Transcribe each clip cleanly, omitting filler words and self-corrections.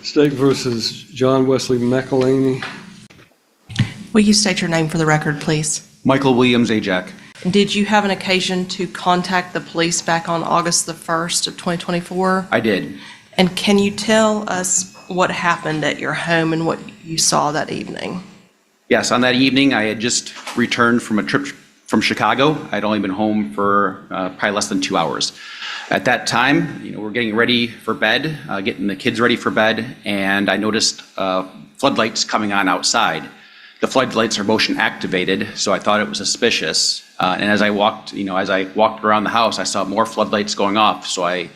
State versus John Wesley McElhaney. Will you state your name for the record, please? Michael Williams, Ajax. Did you have an occasion to contact the police back on August the 1st of 2024? I did. And can you tell us what happened at your home and what you saw that evening? Yes, on that evening, I had just returned from a trip from Chicago. I'd only been home for probably less than 2 hours. At that time, we're getting ready for bed, getting the kids ready for bed, and I noticed floodlights coming on outside. The floodlights are motion activated, so I thought it was suspicious. And as I walked around the house, I saw more floodlights going off. So I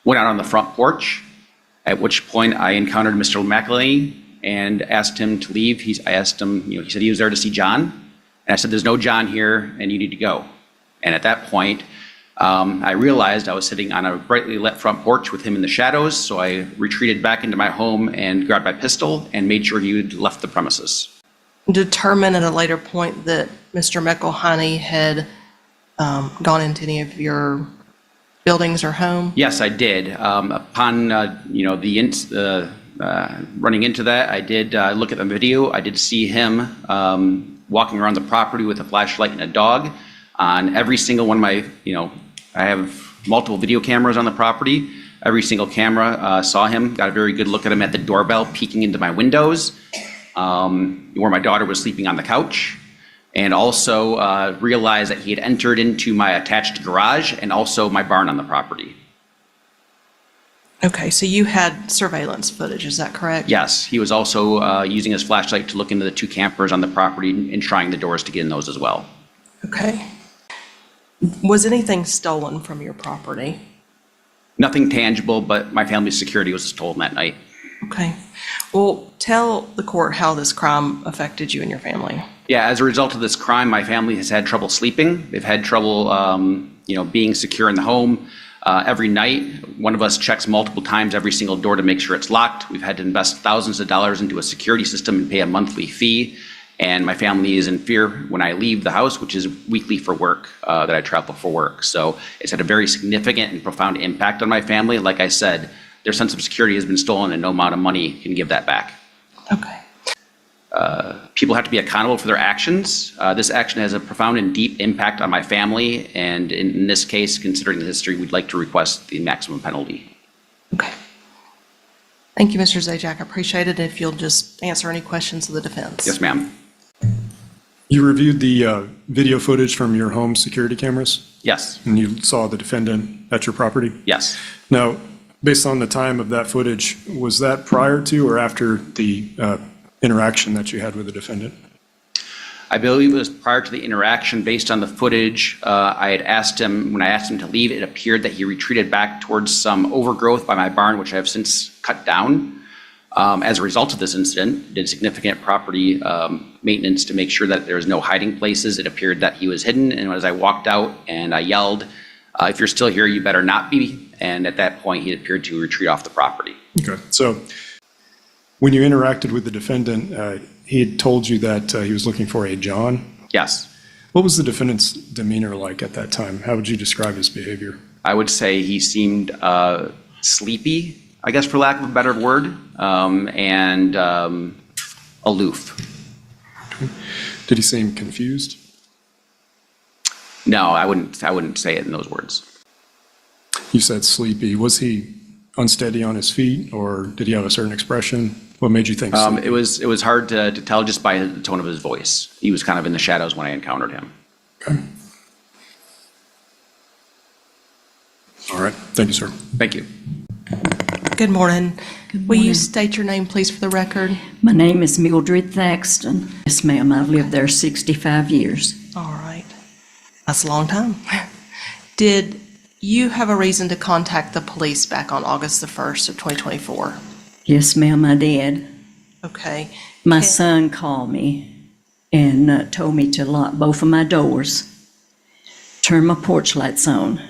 went out on the front porch, at which point I encountered Mr. McElhaney and asked him to leave. I asked him, he said he was there to see John. And I said, there's no John here and you need to go. And at that point, I realized I was sitting on a brightly lit front porch with him in the shadows. So I retreated back into my home and grabbed my pistol and made sure he had left the premises. Determine at a later point that Mr. McElhaney had gone into any of your buildings or home? Yes, I did. Upon running into that, I did look at the video. I did see him walking around the property with a flashlight and a dog. On every single one of my, I have multiple video cameras on the property. Every single camera saw him, got a very good look at him at the doorbell, peeking into my windows. Where my daughter was sleeping on the couch, and also realized that he had entered into my attached garage and also my barn on the property. Okay, so you had surveillance footage, is that correct? Yes, he was also using his flashlight to look into the two campers on the property and trying the doors to get in those as well. Okay. Was anything stolen from your property? Nothing tangible, but my family's security was stolen that night. Okay. Well, tell the court how this crime affected you and your family. Yeah, as a result of this crime, my family has had trouble sleeping. They've had trouble, being secure in the home. Every night, one of us checks multiple times every single door to make sure it's locked. We've had to invest thousands of dollars into a security system and pay a monthly fee. And my family is in fear when I leave the house, which is weekly for work, that I travel for work. So it's had a very significant and profound impact on my family. Like I said, their sense of security has been stolen and no amount of money can give that back. Okay. People have to be accountable for their actions. This action has a profound and deep impact on my family. And in this case, considering the history, we'd like to request the maximum penalty. Okay. Thank you, Mr. Zajac. I appreciate it if you'll just answer any questions of the defense. Yes, ma'am. You reviewed the video footage from your home security cameras? Yes. And you saw the defendant at your property? Yes. Now, based on the time of that footage, was that prior to or after the interaction that you had with the defendant? I believe it was prior to the interaction. Based on the footage, when I asked him to leave, it appeared that he retreated back towards some overgrowth by my barn, which I have since cut down. As a result of this incident, did significant property maintenance to make sure that there was no hiding places. It appeared that he was hidden, and as I walked out and I yelled, if you're still here, you better not be. And at that point, he appeared to retreat off the property. Okay. So when you interacted with the defendant, he had told you that he was looking for a John? Yes. What was the defendant's demeanor like at that time? How would you describe his behavior? I would say he seemed sleepy, I guess for lack of a better word, and aloof. Okay. Did he seem confused? No, I wouldn't say it in those words. You said sleepy. Was he unsteady on his feet, or did he have a certain expression? What made you think sleepy? It was hard to tell just by the tone of his voice. He was kind of in the shadows when I encountered him. Okay. All right. Thank you, sir. Thank you. Good morning. Good Will you morning. state your name, please, for the record? My name is Mildred Thaxton. Yes, ma'am, I've lived there 65 years. All right. That's a long time. Did you have a reason to contact the police back on August the 1st of 2024? Yes, ma'am, I did. Okay. My son called me and told me to lock both of my doors, turn my porch lights on,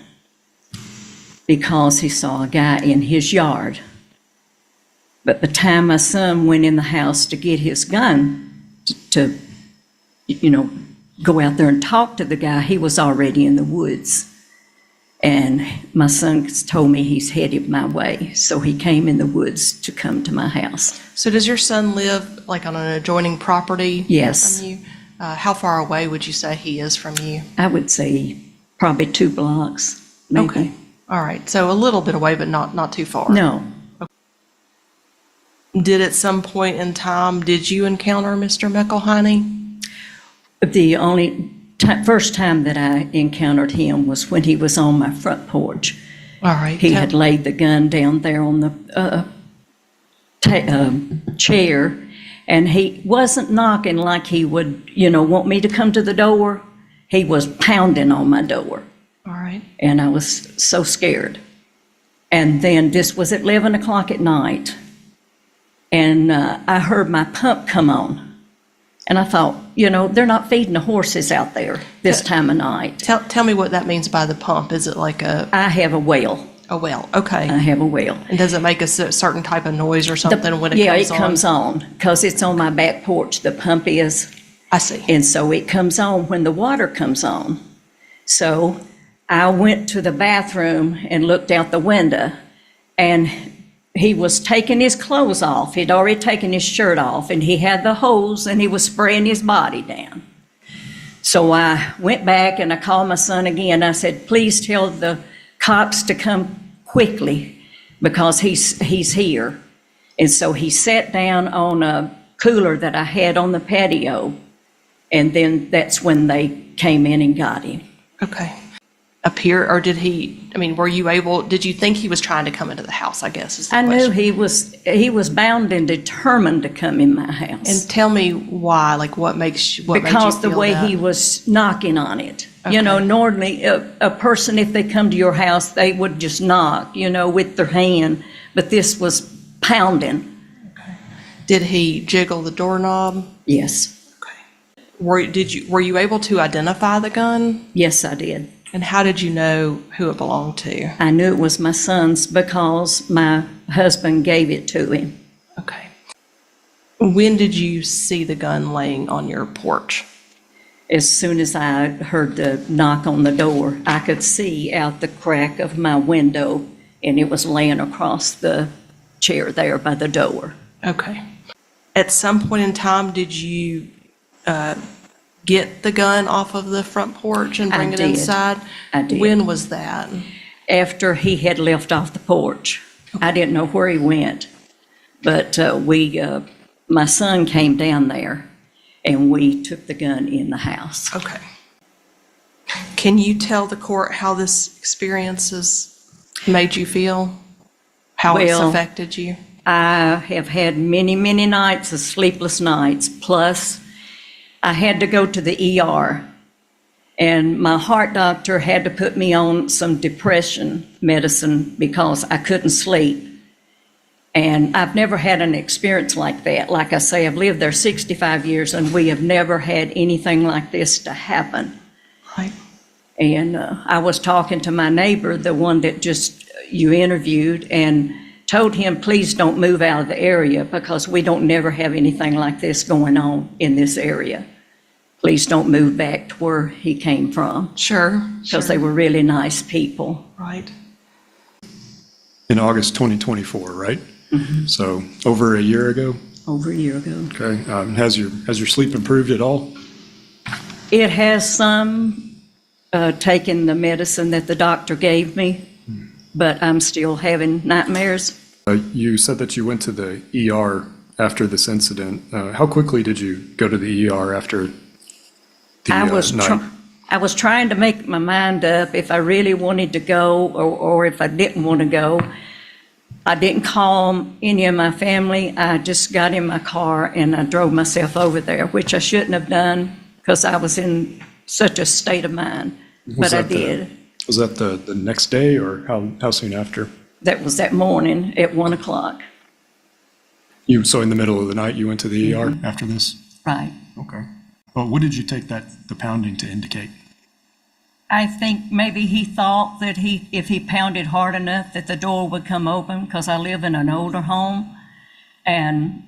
because he saw a guy in his yard. But by the time my son went in the house to get his gun to go out there and talk to the guy, he was already in the woods. And my son told me he's headed my way, so he came in the woods to come to my house. So does your son live like on an adjoining property? Yes. From you? How far away would you say he is from you? I would say probably 2 blocks, maybe. Okay. All right. So a little bit away, but not too far. No, Did at some point in time, did you encounter Mr. McElhaney? the only first time that I encountered him was when he was on my front porch. All right. He had laid the gun down there on the chair, and he wasn't knocking like he would, want me to come to the door. He was pounding on my door, All right. and I was so scared. And then this was at 11 o'clock at night, and I heard my pump come on. And I thought, they're not feeding the horses out there this time of night. Tell me what that means by the pump. Is it like I have a well. a well? Okay. I have a well. And does it make a certain type of noise or something when it Yeah, comes on? it comes on because it's on my back porch. The pump is, I see. and so it comes on when the water comes on. So I went to the bathroom and looked out the window, and he was taking his clothes off. He'd already taken his shirt off, and he had the hose, and he was spraying his body down. So I went back and I called my son again. I said, please tell the cops to come quickly because he's here. And so he sat down on a cooler that I had on the patio, and then that's when they came in and got him. Okay. Up here, or did you think he was trying to come into the house, I guess, is the I knew question. he was bound and determined to come in my house. And tell me why, like what made you Because the feel way that? he was knocking on it. Okay. Normally a person, if they come to your house, they would just knock, with their hand, but this was pounding. Did he jiggle the doorknob? Yes, Okay. Were you able to identify the gun? yes, I did. And how did you know who it belonged to? I knew it was my son's because my husband gave it to him. Okay. When did you see the gun laying on your porch? As soon as I heard the knock on the door, I could see out the crack of my window, and it was laying across the chair there by the door. Okay. At some point in time, did you get the gun off of the front porch and bring I it did. inside? I did. When was that? After he had left off the porch. I didn't know where he went, but my son came down there, and we took the gun in the house. Okay. Can you tell the court how this experience has made you feel? How it's Well, affected you? I have had many, many nights of sleepless nights, plus I had to go to the ER, and my heart doctor had to put me on some depression medicine because I couldn't sleep. And I've never had an experience like that. Like I say, I've lived there 65 years, and we have never had anything like this to happen. Right. And I was talking to my neighbor, the one that just you interviewed, and told him, please don't move out of the area because we don't never have anything like this going on in this area. Please don't move back to where he came from Sure. because they were really nice people. Right. In August 2024, right? So over a year ago? Over a year ago. Okay. Has your sleep improved at all? It has some, taken the medicine that the doctor gave me, but I'm still having nightmares. You said that you went to the ER after this incident. How quickly did you go to the ER after the night? I was trying to make my mind up if I really wanted to go or if I didn't want to go. I didn't call any of my family. I just got in my car and I drove myself over there, which I shouldn't have done because I was in such a state of mind, but I did. Was that the next day or how soon after? That was that morning at 1 o'clock. So in the middle of the night, you went to the ER after this? Right. Okay. Well, what did you take the pounding to indicate? I think maybe he thought that if he pounded hard enough that the door would come open because I live in an older home. And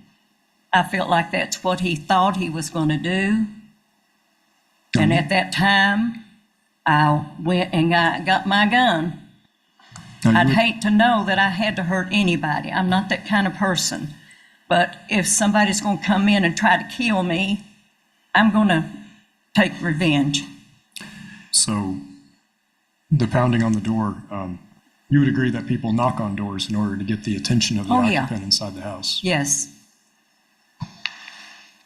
I felt like that's what he thought he was going to do. And at that time, I went and got my gun. Now, I'd you- hate to know that I had to hurt anybody. I'm not that kind of person. But if somebody's going to come in and try to kill me, I'm going to take revenge. So the pounding on the door, you would agree that people knock on doors in order to get the attention of the Oh, yeah. occupant inside the house? Yes.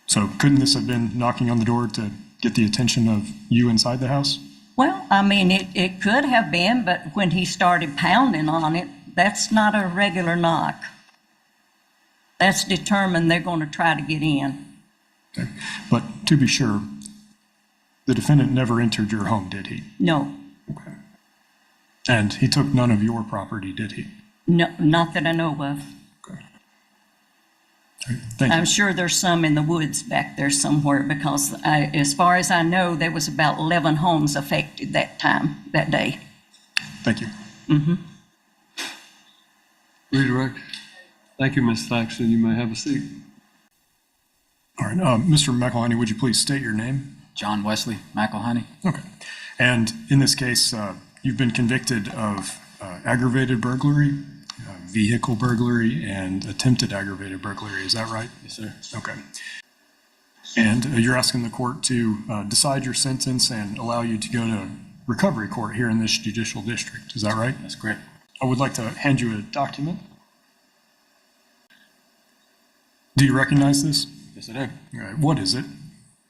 So couldn't this have been knocking on the door to get the attention of you inside the house? Well, I mean, it could have been, but when he started pounding on it, that's not a regular knock. That's determined they're going to try to get in. Okay. But to be sure, the defendant never entered your home, did he? No, Okay. And he took none of your property, did he? no, not that I know of. Okay. All right. Thank you. I'm sure there's some in the woods back there somewhere because as far as I know, there was about 11 homes affected that day. Thank you. Redirect. Thank you, Ms. Thaxton. You may have a seat. All right. Mr. McElhaney, would you please state your name? John Wesley McElhaney. Okay. And in this case, you've been convicted of aggravated burglary, vehicle burglary, and attempted aggravated burglary. Is that right? Yes, sir. Okay. And you're asking the court to decide your sentence and allow you to go to recovery court here in this judicial district. Is that right? That's correct. I would like to hand you a document. Do you recognize this? Yes, I do. All right. What is it?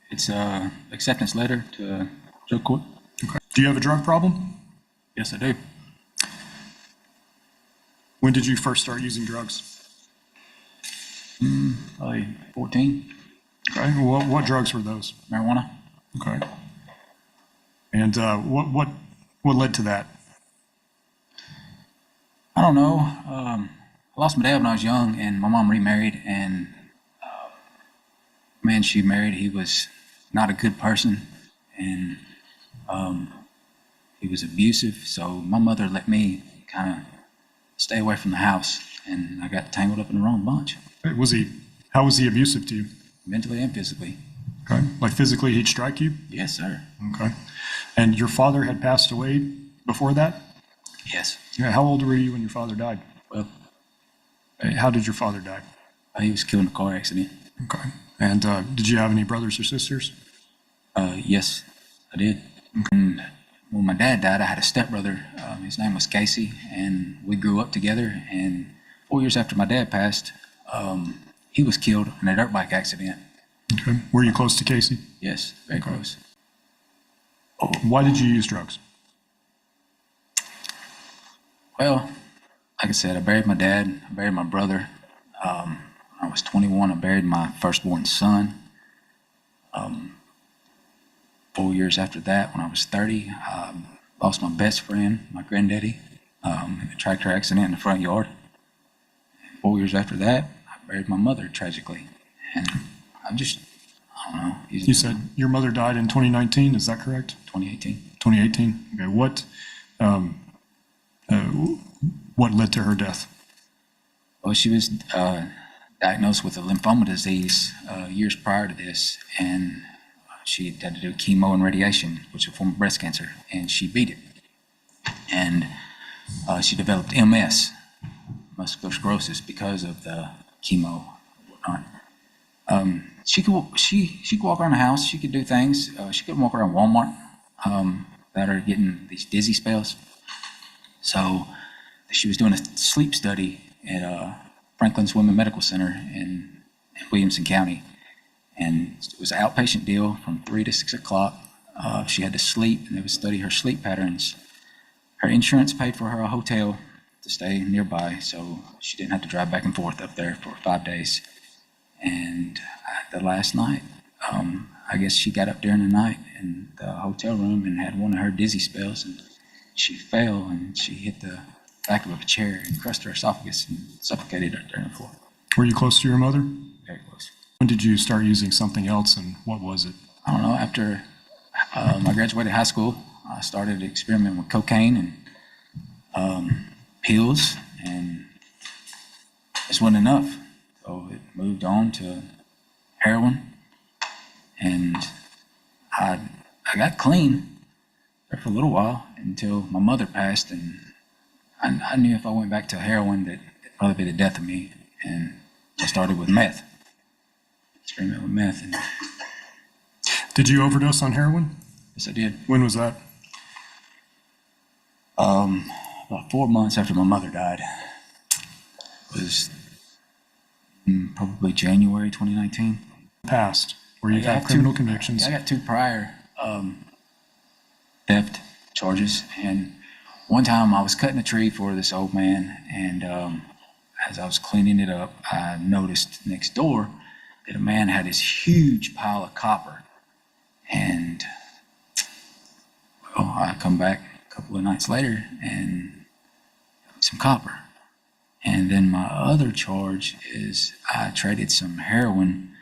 It's a acceptance letter to drug court. Okay. Do you have a drug problem? Yes, I do. When did you first start using drugs? Probably 14. Okay. What drugs were those? Marijuana. Okay. And what led to that? I don't know. I lost my dad when I was young, and my mom remarried, and man she married, he was not a good person, and he was abusive. So my mother let me kind of stay away from the house, and I got tangled up in the wrong bunch, How was he abusive to you? mentally and physically. Okay. Like physically, he'd strike you? Yes, sir. Okay. And your father had passed away before that? Yes. Yeah. How old were you when your father died? Well, How did your father die? he was killed in a car accident. Okay. And did you have any brothers or sisters? Yes, I did. And when my dad died, I had a stepbrother. His name was Casey, and we grew up together. And 4 years after my dad passed, he was killed in a dirt bike accident. Okay. Were you close to Casey? Yes, very close. Why did you use drugs? Well, like I said, I buried my dad. I buried my brother. When I was 21, I buried my firstborn son. 4 years after that, when I was 30, I lost my best friend, my granddaddy, in a tractor accident in the front yard. 4 years after that, I buried my mother tragically. And I don't know. You said your mother died in 2019, is that correct? 2018. 2018? Okay. What led to her death? Well, she was diagnosed with a lymphoma disease years prior to this, and she had to do chemo and radiation, which is a form of breast cancer, and she beat it. And she developed MS, muscular sclerosis, because of the chemo and whatnot. She could walk around the house. She could do things. She could walk around Walmart without her getting these dizzy spells. So she was doing a sleep study at Franklin's Women Medical Center in Williamson County. And it was an outpatient deal from 3 to 6 o'clock. She had to sleep, and they would study her sleep patterns. Her insurance paid for her a hotel to stay nearby, so she didn't have to drive back and forth up there for 5 days. And the last night, I guess she got up during the night in the hotel room and had one of her dizzy spells, and she fell and she hit the back of a chair and crushed her esophagus and suffocated her there on the floor. Were you close to your mother? Very close. When did you start using something else, and what was it? I don't know, after I graduated high school, I started experimenting with cocaine and pills, and this wasn't enough. So it moved on to heroin, and I got clean, there for a little while until my mother passed, and I knew if I went back to heroin that it'd probably be the death of me. And I started with meth, experimenting with meth, and Did you overdose on heroin? yes, I did. When was that? About 4 months after my mother died. It was probably January 2019. Past, where you've I had got criminal two- convictions. I got 2 prior theft charges, and one time I was cutting a tree for this old man, and as I was cleaning it up, I noticed next door that a man had this huge pile of copper, and well, I come back a couple of nights later and some copper. And then my other charge is I traded some heroin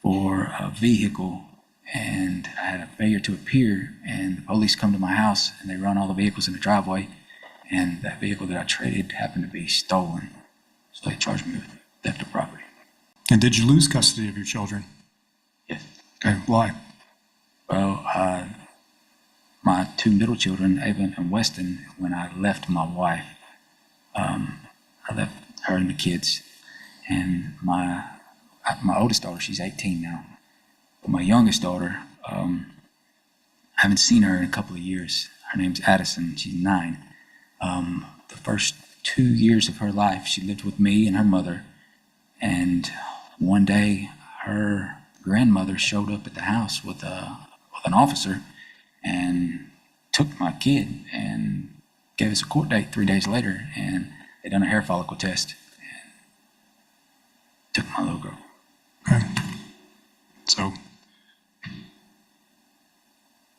for a vehicle, and I had a failure to appear, and the police come to my house and they run all the vehicles in the driveway, and that vehicle that I traded happened to be stolen. So they charged me with theft of property. And did you lose custody of your children? Yes. Okay, why? Well, my 2 middle children, Ava and Weston, when I left my wife, I left her and the kids, and my oldest daughter, she's 18 now, but my youngest daughter, I haven't seen her in a couple of years. Her name's Addison. She's 9. The first 2 years of her life, she lived with me and her mother, and one day her grandmother showed up at the house with an officer and took my kid and gave us a court date 3 days later, and they done a hair follicle test and took my little girl. Okay. So,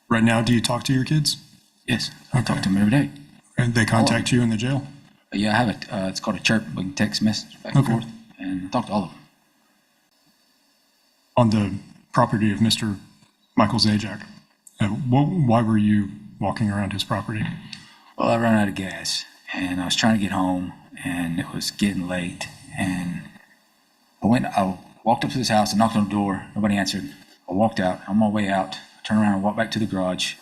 right now, do you talk to your kids? Yes, I talk to them every day. And they contact you in the jail? But yeah, I have it. It's called a chirp. We can text message back and Okay. forth, and I talk to all of them. On the property of Mr. Michael Zajac, why were you walking around his property? Well, I ran out of gas, and I was trying to get home, and it was getting late, and I walked up to this house and knocked on the door. Nobody answered. I walked out. On my way out, I turned around and walked back to the garage,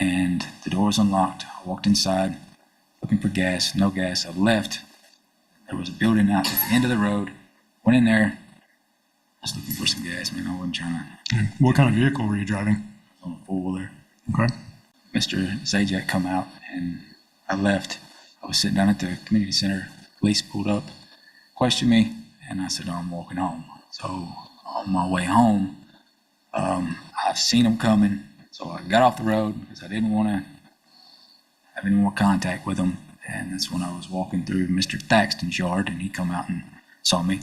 and the door was unlocked. I walked inside, looking for gas. No gas. I left. There was a building out at the end of the road. Went in there. I was looking for some gas, man. I wasn't trying to. What kind of vehicle were you driving? On a four-wheeler. Okay. Mr. Zajac come out, and I left. I was sitting down at the community center. Police pulled up, questioned me, and I said, "Oh, I'm walking home." So on my way home, I've seen them coming, so I got off the road because I didn't want to have any more contact with them. And that's when I was walking through Mr. Thaxton's yard, and he come out and saw me,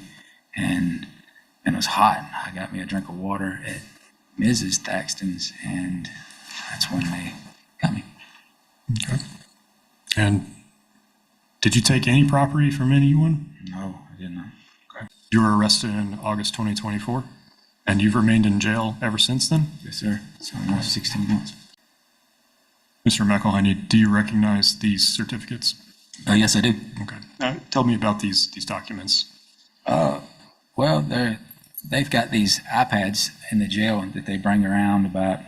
and it was hot. I got me a drink of water at Mrs. Thaxton's, and that's when they got me. Okay. And did you take any property from anyone? No, I didn't. Okay. You were arrested in August 2024, and you've remained in jail ever since then? Yes, sir. So almost 16 months. Mr. McElhaney, do you recognize these certificates? Yes, I do. Okay. Tell me about these documents. Well, they've got these iPads in the jail that they bring around about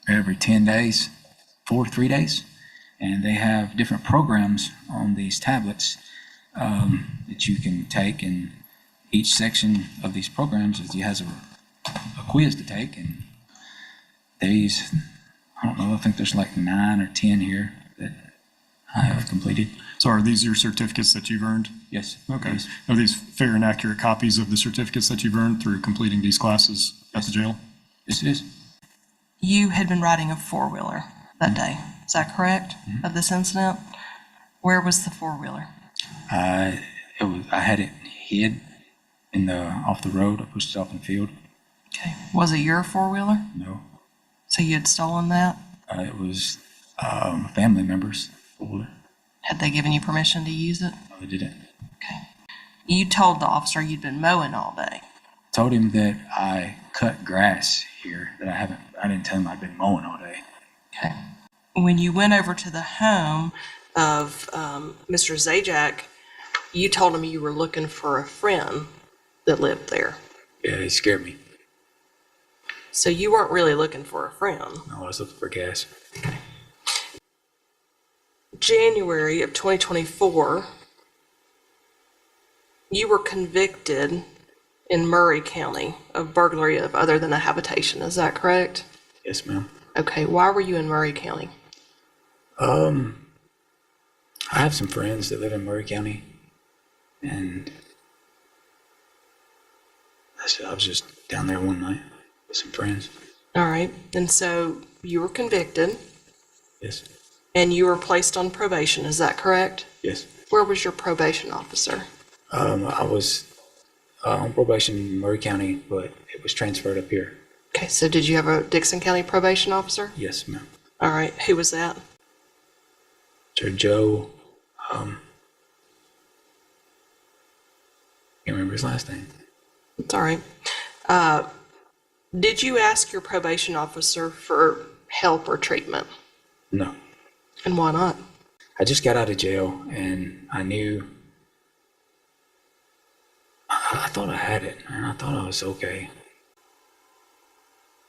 every 10 days, 3 days. And they have different programs on these tablets that you can take. And each section of these programs has a quiz to take. And these, I don't know, I think there's like 9 or 10 here that I have completed. So are these your certificates that you've earned? Yes. Okay. Yes. Are these fair and accurate copies of the certificates that you've earned through completing these classes at the jail? Yes, it is. You had been riding a four-wheeler that day, is that correct, of this incident? Where was the four-wheeler? I had it hid off the road. I pushed it off in the field. Okay, was it your four-wheeler? No, So you had stolen that? it was a family member's folder. Had they given you permission to use it? No, they didn't. Okay. You told the officer you'd been mowing all day. Told him that I cut grass here. I didn't tell him I'd been mowing all day. Okay. When you went over to the home of Mr. Zajac, you told him you were looking for a friend that lived there. Yeah, it scared me. So you weren't really looking for a friend. No, I was looking for gas. January of 2024, you were convicted in Murray County of burglary of other than a habitation. Is that correct? Yes, ma'am. Okay, why were you in Murray County? I have some friends that live in Murray County, and I was just down there one night with some friends. All right, and so you were convicted Yes, and you were placed on probation. Is that correct? yes. Where was your probation officer? I was on probation in Murray County, but it was transferred up here. Okay, so did you have a Dixon County probation officer? Yes, ma'am. All right, who was that? Sir Joe, can't remember his last name. It's all right. Did you ask your probation officer for help or treatment? No. And why not? I just got out of jail, and I knew, I thought I had it, and I thought I was okay.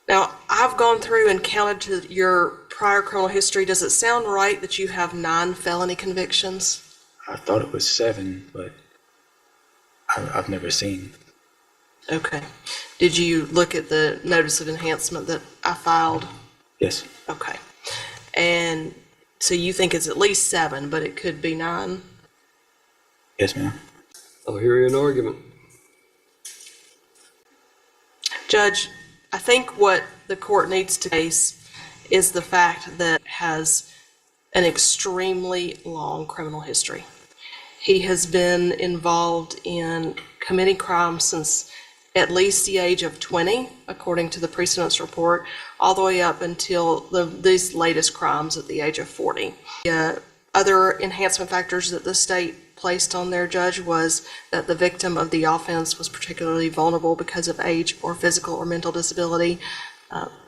Now, I've gone through and counted to your prior criminal history. Does it sound right that you have 9 felony convictions? I thought it was 7, but I've never seen. Okay. Did you look at the notice of enhancement that I filed? Yes, Okay. And so you think it's at least 7, but it could be 9? yes, ma'am. I'll hear you in argument. Judge, I think what the court needs to face is the fact that has an extremely long criminal history. He has been involved in committing crimes since at least the age of 20, according to the precedence report, all the way up until these latest crimes at the age of 40. Other enhancement factors that the state placed on their judge was that the victim of the offense was particularly vulnerable because of age or physical or mental disability.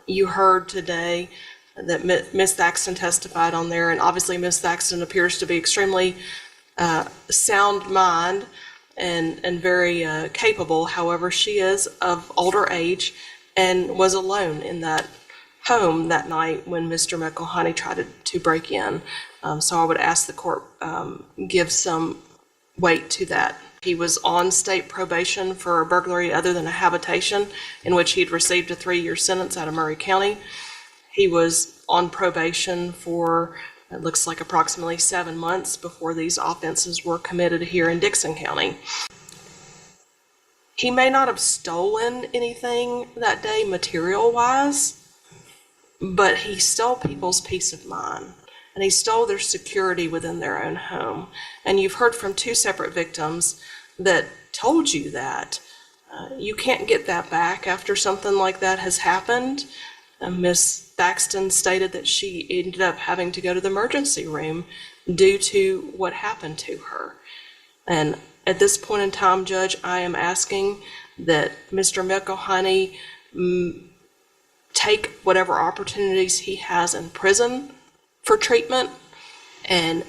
You heard today that Ms. Thaxton testified on there, and obviously Ms. Thaxton appears to be extremely sound mind and very capable. However, she is of older age and was alone in that home that night when Mr. McElhaney tried to break in. So I would ask the court give some weight to that. He was on state probation for a burglary other than a habitation, in which he'd received a 3-year sentence out of Murray County. He was on probation for, it looks like, approximately 7 months before these offenses were committed here in Dixon County. He may not have stolen anything that day material-wise, but he stole people's peace of mind, and he stole their security within their own home. And you've heard from 2 separate victims that told you that. You can't get that back after something like that has happened. Ms. Thaxton stated that she ended up having to go to the emergency room due to what happened to her. And at this point in time, Judge, I am asking that Mr. McElhaney take whatever opportunities he has in prison for treatment, and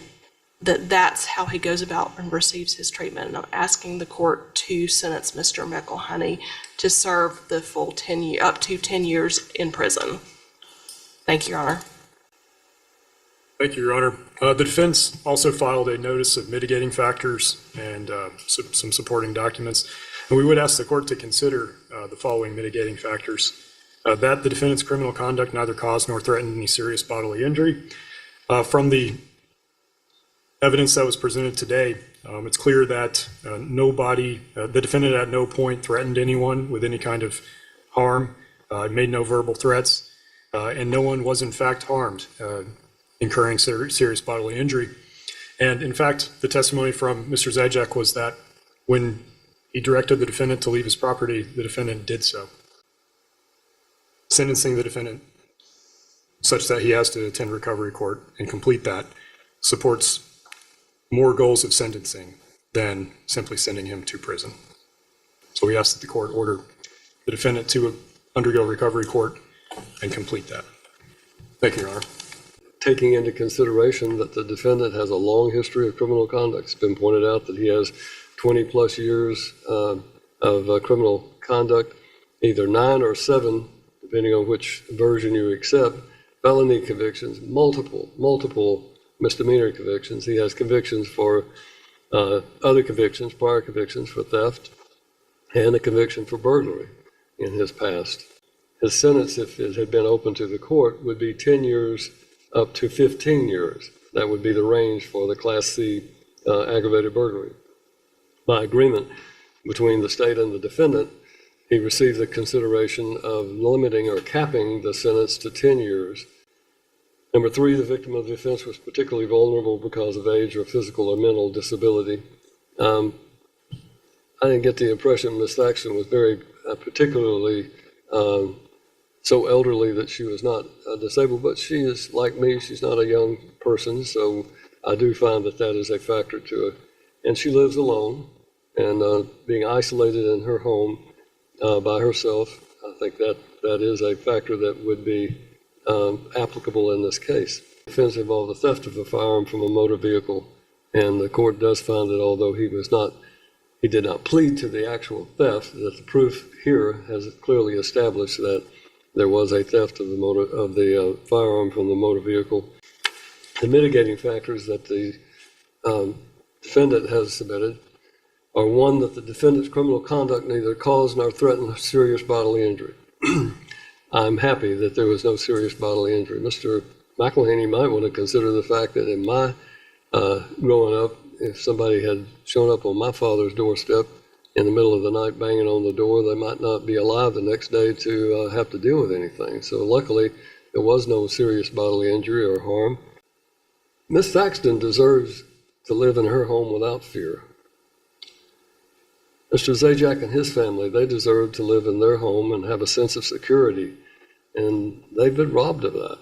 that's how he goes about and receives his treatment. And I'm asking the court to sentence Mr. McElhaney to serve the full 10 years, up to 10 years in prison. Thank you, Your Honor. Thank you, Your Honor. The defense also filed a notice of mitigating factors and some supporting documents. And we would ask the court to consider the following mitigating factors. That the defendant's criminal conduct neither caused nor threatened any serious bodily injury. From the evidence that was presented today, it's clear that the defendant at no point threatened anyone with any kind of harm, made no verbal threats, and no one was in fact harmed, incurring serious bodily injury. And in fact, the testimony from Mr. Zajac was that when he directed the defendant to leave his property, the defendant did so, sentencing the defendant such that he has to attend recovery court and complete that supports more goals of sentencing than simply sending him to prison. So we ask that the court order the defendant to undergo recovery court and complete that. Thank you, Your Honor. Taking into consideration that the defendant has a long history of criminal conduct, it's been pointed out that he has 20-plus years of criminal conduct, either 9 or 7, depending on which version you accept, felony convictions, multiple misdemeanor convictions. He has convictions for other convictions, prior convictions for theft, and a conviction for burglary in his past. His sentence, if it had been open to the court, would be 10 years up to 15 years. That would be the range for the Class C aggravated burglary. By agreement between the state and the defendant, he received the consideration of limiting or capping the sentence to 10 years. Number three, the victim of the offense was particularly vulnerable because of age or physical or mental disability. I didn't get the impression Ms. Thaxton was very particularly so elderly that she was not disabled, but she is like me. She's not a young person, so I do find that that is a factor to it. And she lives alone, and being isolated in her home by herself, I think that is a factor that would be applicable in this case. The offense involved the theft of a firearm from a motor vehicle, and the court does find that although he did not plead to the actual theft, that the proof here has clearly established that there was a theft of the firearm from the motor vehicle. The mitigating factors that the defendant has submitted are one, that the defendant's criminal conduct neither caused nor threatened serious bodily injury. I'm happy that there was no serious bodily injury. Mr. McElhaney might want to consider the fact that in my growing up, if somebody had shown up on my father's doorstep in the middle of the night banging on the door, they might not be alive the next day to have to deal with anything. So luckily, there was no serious bodily injury or harm. Ms. Thaxton deserves to live in her home without fear. Mr. Zajac and his family, they deserve to live in their home and have a sense of security, and they've been robbed of that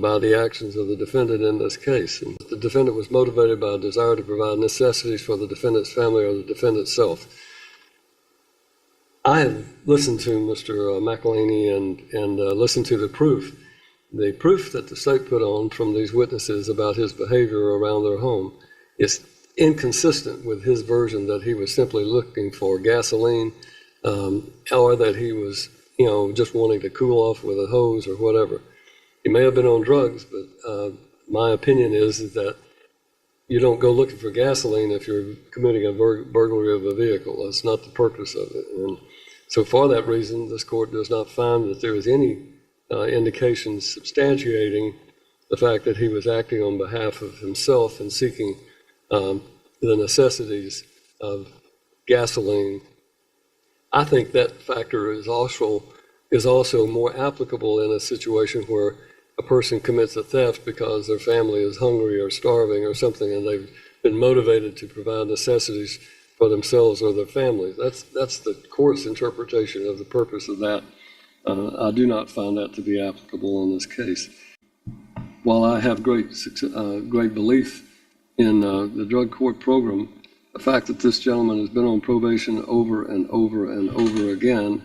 by the actions of the defendant in this case. And the defendant was motivated by a desire to provide necessities for the defendant's family or the defendant's self. I have listened to Mr. McElhaney and listened to the proof that the state put on from these witnesses about his behavior around their home is inconsistent with his version that he was simply looking for gasoline or that he was, just wanting to cool off with a hose or whatever. He may have been on drugs, but my opinion is that you don't go looking for gasoline if you're committing a burglary of a vehicle. That's not the purpose of it. And so for that reason, this court does not find that there is any indication substantiating the fact that he was acting on behalf of himself and seeking the necessities of gasoline. I think that factor is also more applicable in a situation where a person commits a theft because their family is hungry or starving or something, and they've been motivated to provide necessities for themselves or their families. That's the court's interpretation of the purpose of that. I do not find that to be applicable in this case. While I have great belief in the drug court program, the fact that this gentleman has been on probation over and over and over again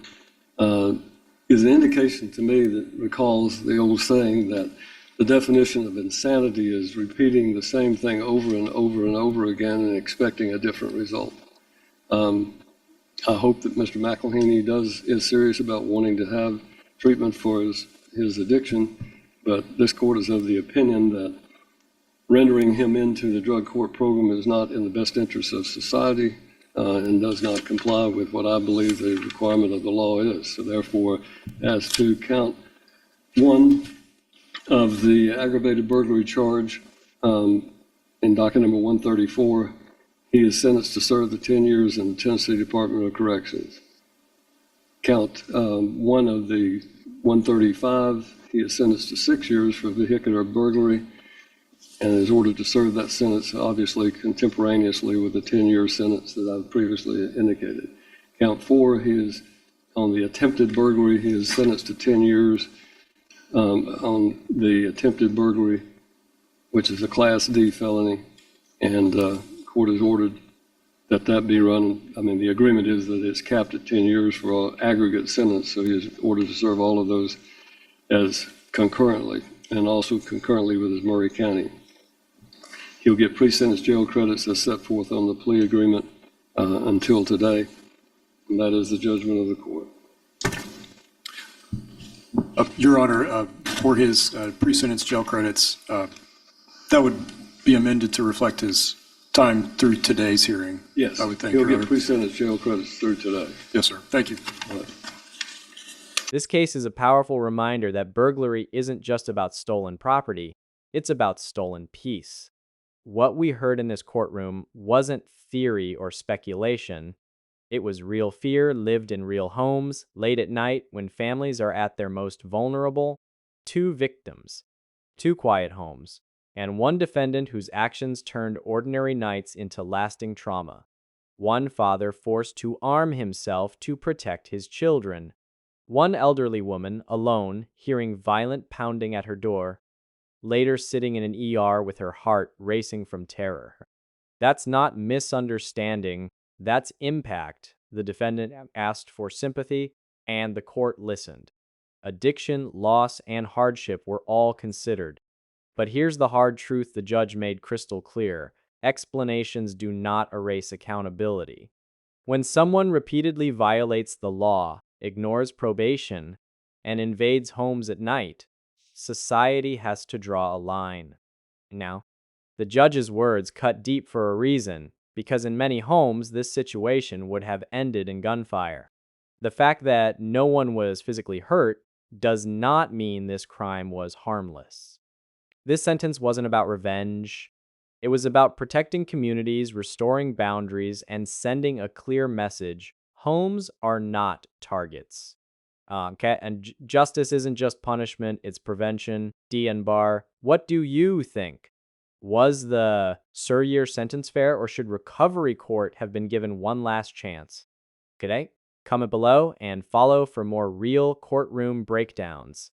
is an indication to me that recalls the old saying that the definition of insanity is repeating the same thing over and over and over again and expecting a different result. I hope that Mr. McElhaney is serious about wanting to have treatment for his addiction, but this court is of the opinion that rendering him into the drug court program is not in the best interest of society and does not comply with what I believe the requirement of the law is. So therefore, as to count one of the aggravated burglary charge in docket number 134, he is sentenced to serve the 10 years in the Tennessee Department of Corrections. Count one of the 135, he is sentenced to 6 years for vehicular burglary and is ordered to serve that sentence, obviously contemporaneously with the 10-year sentence that I've previously indicated. Count 4, he is on the attempted burglary, he is sentenced to 10 years on the attempted burglary, which is a Class D felony, and court has ordered that be run. I mean, the agreement is that it's capped at 10 years for an aggregate sentence, so he is ordered to serve all of those as concurrently, and also concurrently with his Murray County. He'll get pre-sentence jail credits as set forth on the plea agreement until today, and that is the judgment of the court. Your Honor, for his pre-sentence jail credits, that That would be amended to reflect his time through today's hearing. Yes. I would think, He'll Your get Honor. pre-sentence jail credits through today. Yes, sir. Thank you. This case is a powerful reminder that burglary isn't just about stolen property, it's about stolen peace. What we heard in this courtroom wasn't theory or speculation. It was real fear lived in real homes, late at night when families are at their most vulnerable. 2 victims, 2 quiet homes, and 1 defendant whose actions turned ordinary nights into lasting trauma. 1 father forced to arm himself to protect his children. 1 elderly woman, alone, hearing violent pounding at her door, later sitting in an ER with her heart racing from terror. That's not misunderstanding, that's impact. The defendant asked for sympathy, and the court listened. Addiction, loss, and hardship were all considered. But here's the hard truth the judge made crystal clear. Explanations do not erase accountability. When someone repeatedly violates the law, ignores probation, and invades homes at night, society has to draw a line. Now, the judge's words cut deep for a reason, because in many homes, this situation would have ended in gunfire. The fact that no one was physically hurt does not mean this crime was harmless. This sentence wasn't about revenge. It was about protecting communities, restoring boundaries, and sending a clear message. Homes are not targets. Okay, and justice isn't just punishment, it's prevention. D and Bar, what do you think? Was the Suryear sentence fair, or should recovery court have been given one last chance? Okay, comment below and follow for more real courtroom breakdowns.